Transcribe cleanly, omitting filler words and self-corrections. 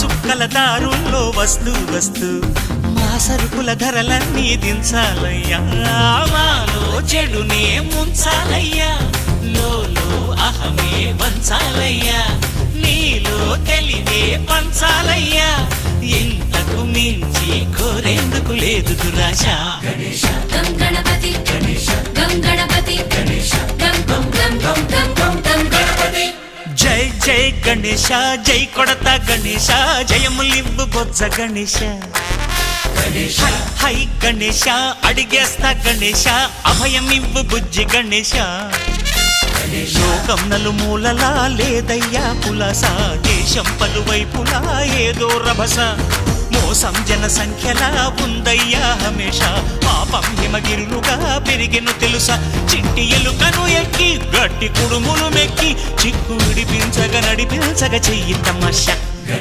చుక్కల దారుల్లో వస్తూ వస్తూ మా సరుకుల ధరలన్నీ దించాలయ్యా మాలో చెడునే ముంచాలయ్యా లోలో అహమే వంచాలయ్యా నీలో తెలివే పంచాలయ్యా ఇంతకు మించి కోరేందుకు లేదు దురాశ గం గణపతి గణేశ గం గణపతి గణేశ గం గం గం గం గం గం గం గణపతి జై జై గణేశ జై కొడత గణేశ జయములివ్వు బొజ్జ గణేశ హై హై గణేశ అడిగేస్తా గణేశ అభయమివ్వు బుజ్జి గణేశ లోకం నలుమూలలా లేదయ్యా పులస దేశం పలువైపులా ఏదో రభస మోసం జన సంఖ్యలా ఉందయ్యా హమేష పాపం హిమగిరులుగా పెరిగెను తెలుసా చింటి ఎలుకను ఎక్కి గట్టి కుడుములు మెక్కి చిక్కు విడిపించగ నడిపించగ చెయ్యి తమాషా